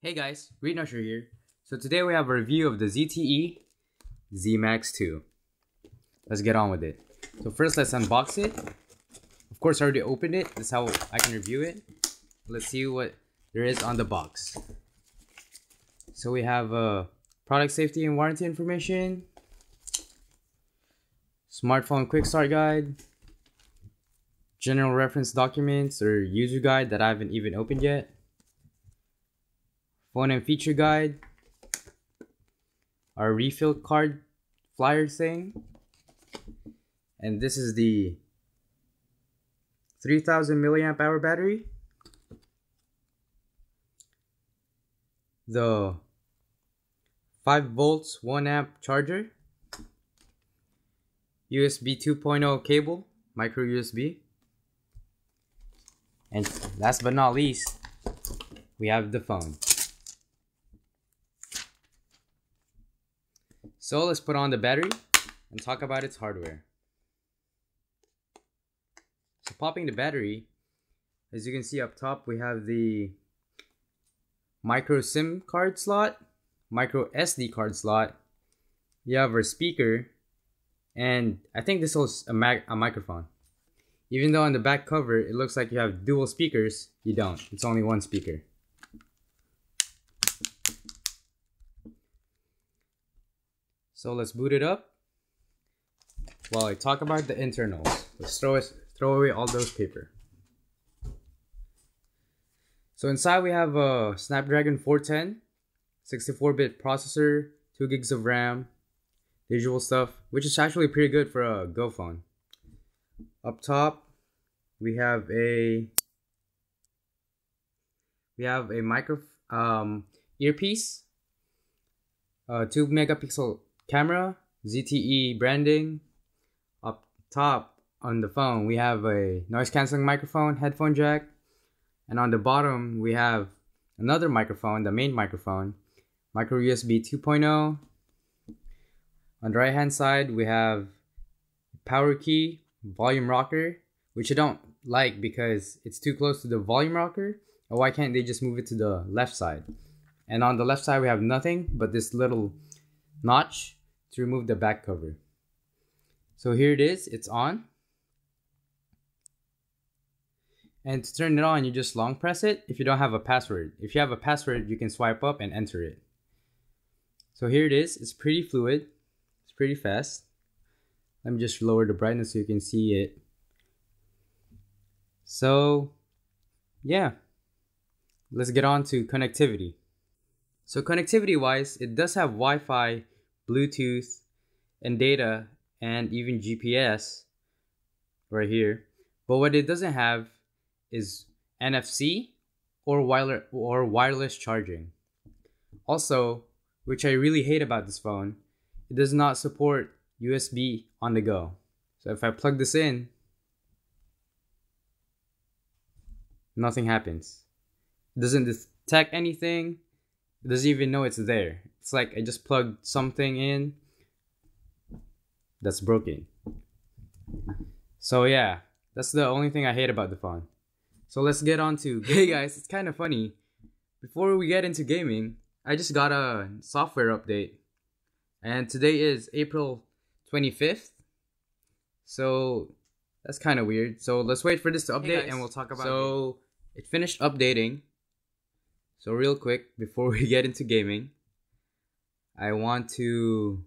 Hey guys, Green Usher here. So today we have a review of the ZTE ZMax 2. Let's get on with it. So first let's unbox it. Of course I already opened it. That's how I can review it. Let's see what there is on the box. So we have product safety and warranty information, smartphone quick start guide, general reference documents or user guide that I haven't even opened yet, phone and feature guide, our refill card flyer thing, and this is the 3000 milliamp hour battery, the 5 volts 1 amp charger, USB 2.0 cable, micro USB, and last but not least, we have the phone. So let's put on the battery and talk about its hardware. So popping the battery, as you can see up top, we have the micro SIM card slot, micro SD card slot. You have our speaker, and I think this is a microphone. Even though on the back cover it looks like you have dual speakers, you don't. It's only one speaker. So let's boot it up while I talk about the internals. Let's throw away all those paper. So inside we have a Snapdragon 410, 64-bit processor, 2 gigs of RAM, the usual stuff, which is actually pretty good for a Go phone. Up top, we have a micro earpiece, 2 megapixel camera, ZTE branding. Up top on the phone, we have a noise cancelling microphone, headphone jack, and on the bottom we have another microphone, the main microphone, micro USB 2.0. On the right hand side we have power key, volume rocker, which I don't like because it's too close to the volume rocker. Or why can't they just move it to the left side? And on the left side we have nothing but this little notch to remove the back cover. So here it is, it's on. And to turn it on, you just long press it if you don't have a password. If you have a password, you can swipe up and enter it. So here it is, it's pretty fluid, it's pretty fast. Let me just lower the brightness so you can see it. So yeah, let's get on to connectivity. So connectivity wise, it does have Wi-Fi, Bluetooth, and data, and even GPS right here. But what it doesn't have is NFC or wireless charging. Also, which I really hate about this phone, it does not support USB on the go. So if I plug this in, nothing happens. It doesn't detect anything. It doesn't even know it's there. It's like I just plugged something in that's broken. So yeah, that's the only thing I hate about the phone. So let's get on to hey guys, it's kind of funny. Before we get into gaming, I just got a software update. And today is April 25th. So that's kind of weird. So let's wait for this to update and we'll talk about it. So it finished updating. So real quick, before we get into gaming, I want to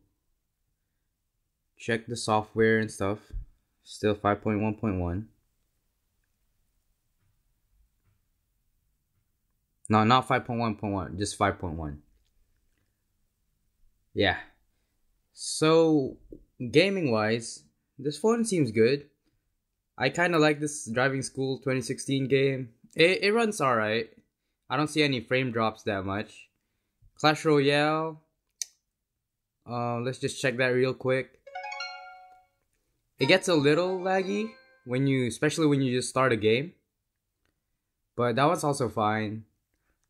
check the software and stuff. Still 5.1.1. No, not 5.1.1, just 5.1. Yeah. So gaming wise, this phone seems good. I kind of like this Driving School 2016 game. It runs alright. I don't see any frame drops that much. Clash Royale. Let's just check that real quick. It gets a little laggy especially when you just start a game. But that one's also fine.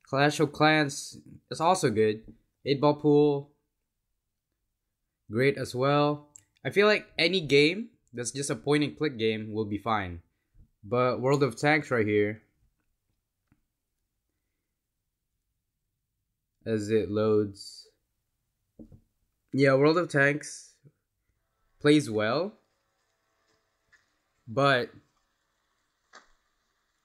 Clash of Clans is also good. 8-Ball Pool, great as well. I feel like any game that's just a point and click game will be fine. But World of Tanks right here, as it loads. Yeah, World of Tanks plays well, but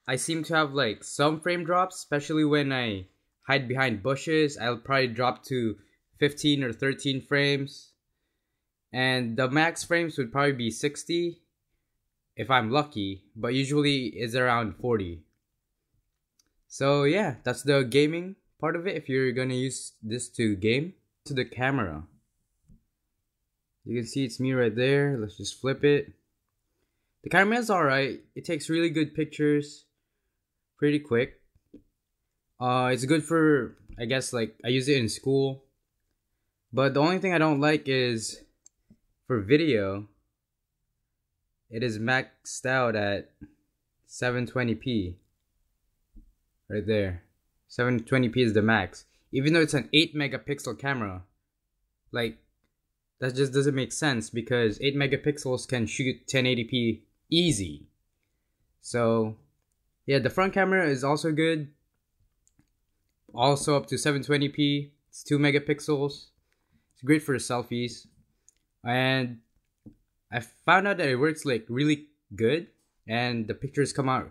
I seem to have like some frame drops, especially when I hide behind bushes. I'll probably drop to 15 or 13 frames. And the max frames would probably be 60 if I'm lucky, but usually it's around 40. So yeah, that's the gaming part of it. If you're gonna use this to game. To the camera, you can see it's me right there. Let's just flip it. The camera is alright. It takes really good pictures pretty quick. It's good for, I guess, like I use it in school. But the only thing I don't like is for video, it is maxed out at 720p. Right there. 720p is the max. Even though it's an 8 megapixel camera. Like, that just doesn't make sense because 8 megapixels can shoot 1080p easy. So, yeah, the front camera is also good. Also up to 720p. It's 2 megapixels. It's great for selfies. And I found out that it works like really good and the pictures come out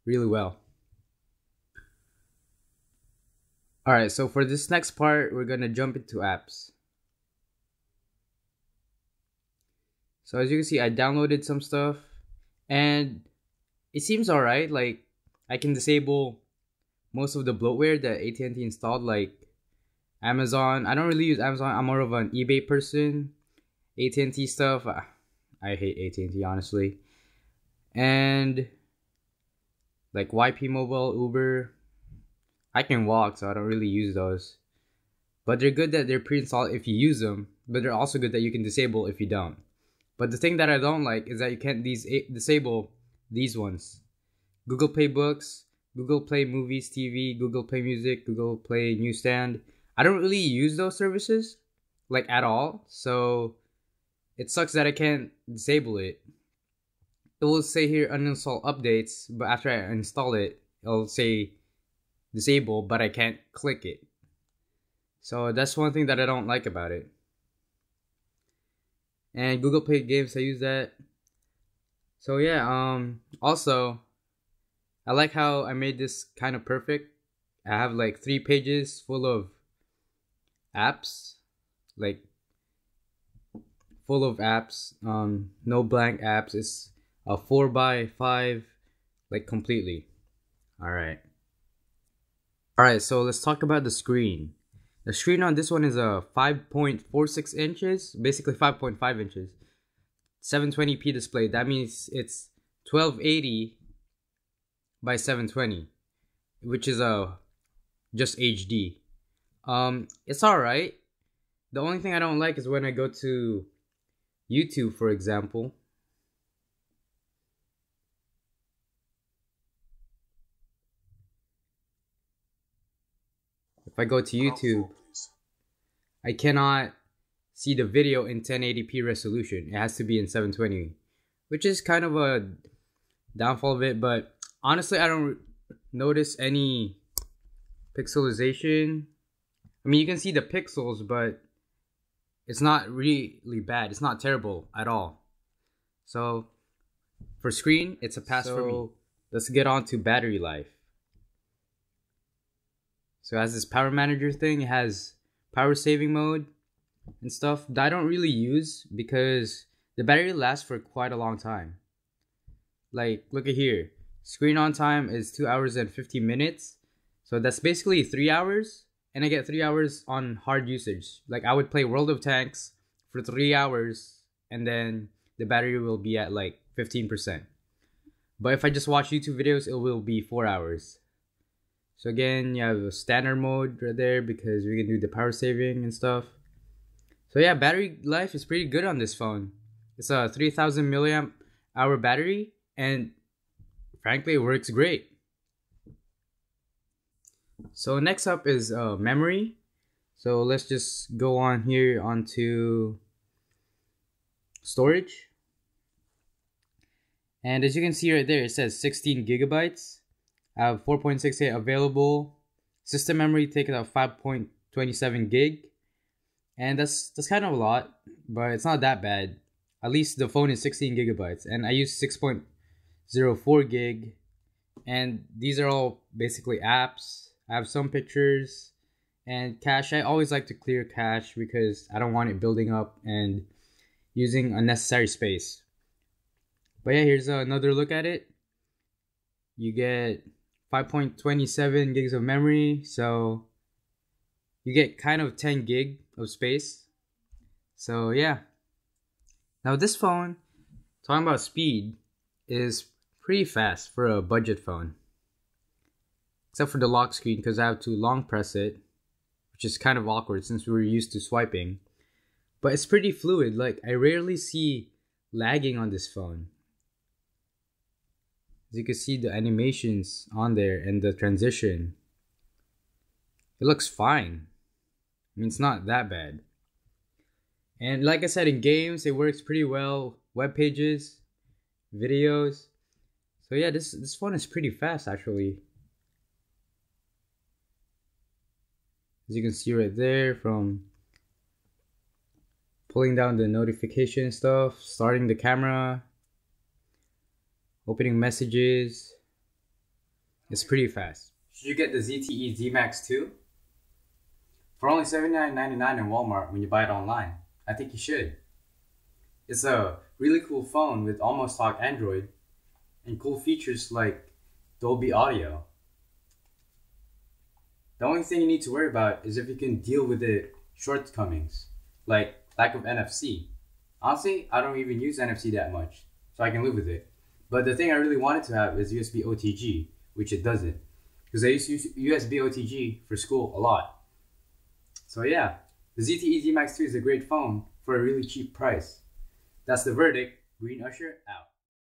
really well. Alright, so for this next part, we're gonna jump into apps. So as you can see, I downloaded some stuff and it seems alright. Like, I can disable most of the bloatware that AT&T installed, like Amazon. I don't really use Amazon. I'm more of an eBay person. AT&T stuff, I hate AT&T honestly. And like YP Mobile, Uber, I can walk, so I don't really use those. But they're good that they're pre-installed if you use them, but they're also good that you can disable if you don't. But the thing that I don't like is that you can't disable these ones. Google Play Books, Google Play Movies, TV, Google Play Music, Google Play Newsstand. I don't really use those services, like at all, so it sucks that I can't disable it. It will say here uninstall updates, but after I install it, it'll say disable, but I can't click it. So that's one thing that I don't like about it. And Google Play Games, I use that. So yeah, also, I like how I made this kind of perfect. I have like 3 pages full of apps, like full of apps, no blank apps. It's a 4x5, like completely. Alright, so let's talk about the screen. The screen on this one is a 5.46 inches, basically 5.5 inches. 720p display. That means it's 1280 by 720, which is just HD. It's alright. The only thing I don't like is when I go to YouTube, for example. If I go to YouTube, I cannot see the video in 1080p resolution. It has to be in 720, which is kind of a downfall of it, but honestly, I don't notice any pixelization. I mean, you can see the pixels, but it's not really bad. It's not terrible at all. So for screen, it's a pass for me. Let's get on to battery life. So it has this power manager thing. It has power saving mode and stuff that I don't really use because the battery lasts for quite a long time. Like, look at here. Screen on time is 2 hours and 50 minutes. So that's basically 3 hours. And I get 3 hours on hard usage. Like, I would play World of Tanks for 3 hours and then the battery will be at like 15%. But if I just watch YouTube videos, it will be 4 hours. So again, you have a standard mode right there because we can do the power saving and stuff. So yeah, battery life is pretty good on this phone. It's a 3000 milliamp hour battery and frankly it works great. So next up is memory. So let's just go on here onto storage. And as you can see right there, it says 16 gigabytes. I have 4.68 available. System memory taken out 5.12 527 gig, and that's kind of a lot, but it's not that bad. At least the phone is 16 gigabytes, and I use 6.04 gig, and these are all basically apps. I have some pictures and cache. I always like to clear cache because I don't want it building up and using unnecessary space. But yeah, here's another look at it. You get 5.27 gigs of memory, so you get kind of 10 gig of space. So yeah. Now this phone, talking about speed, is pretty fast for a budget phone. Except for the lock screen, because I have to long press it, which is kind of awkward since we were used to swiping. But it's pretty fluid. Like, I rarely see lagging on this phone. As you can see the animations on there and the transition. It looks fine. I mean, it's not that bad. And like I said, in games, it works pretty well. Web pages, videos. So yeah, this phone is pretty fast actually. As you can see right there, from pulling down the notification stuff, starting the camera, opening messages. It's pretty fast. Should you get the ZTE ZMax too? For only $79.99 in Walmart when you buy it online. I think you should. It's a really cool phone with almost stock Android and cool features like Dolby Audio. The only thing you need to worry about is if you can deal with the shortcomings, like lack of NFC. Honestly, I don't even use NFC that much, so I can live with it. But the thing I really wanted to have is USB OTG, which it doesn't. Because I used to use USB OTG for school a lot. So yeah, the ZTE ZMax 2 is a great phone for a really cheap price. That's the verdict. Green Usher out.